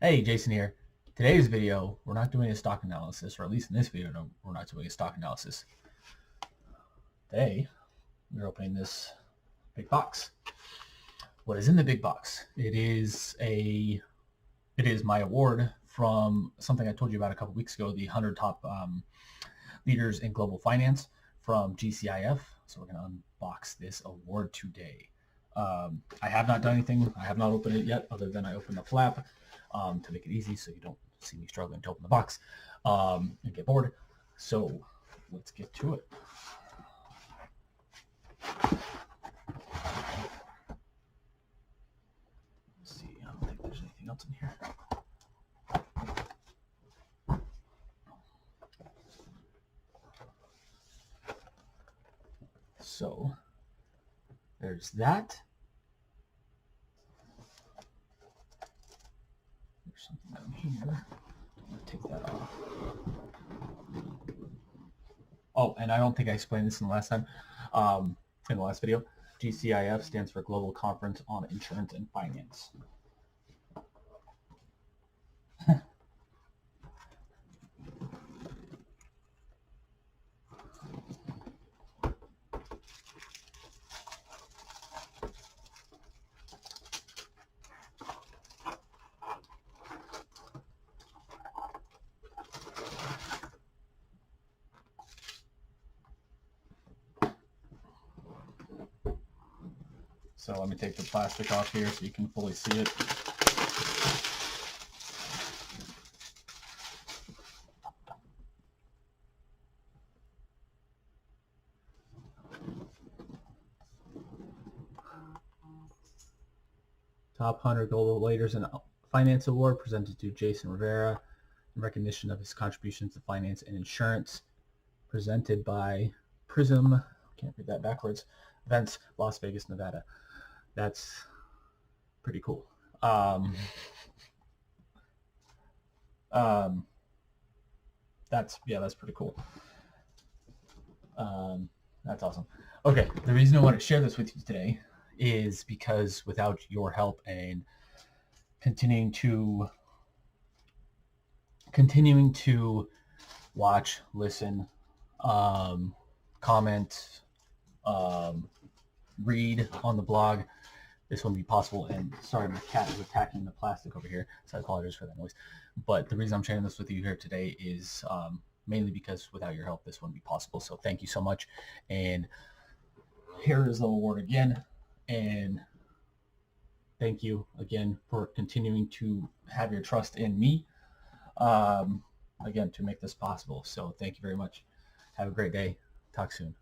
Hey, Jason here. Today's video, we're not doing a stock analysis, or at least in this video, no, we're not doing a stock analysis. Today, we're opening this big box. What is in the big box? It is my award from something I told you about a couple weeks ago, the 100 top leaders in global finance from GCIF. So we're going to unbox this award today. I have not done anything. I have not opened it yet, other than I opened the flap to make it easy so you don't see me struggling to open the box and get bored. So let's get to it. Let's see, I don't think there's anything else in here. So there's that. There's something down here. I'm going to take that off. Oh, and I don't think I explained this in the last video. GCIF stands for Global Conference on Insurance and Finance. So let me take the plastic off here so you can fully see it. Top 100 Global Leaders in Finance Award presented to Jason Rivera in recognition of his contributions to finance and insurance, presented by Prism, can't read that backwards, Events, Las Vegas, Nevada. That's pretty cool. That's pretty cool. That's awesome. Okay, the reason I want to share this with you today is because without your help and continuing to watch, listen, comment, read on the blog, this wouldn't be possible. And sorry, my cat is attacking the plastic over here, so I apologize for that noise. But the reason I'm sharing this with you here today is mainly because without your help, this wouldn't be possible. So thank you so much. And here is the award again. And thank you again for continuing to have your trust in me, again, to make this possible. So thank you very much. Have a great day. Talk soon.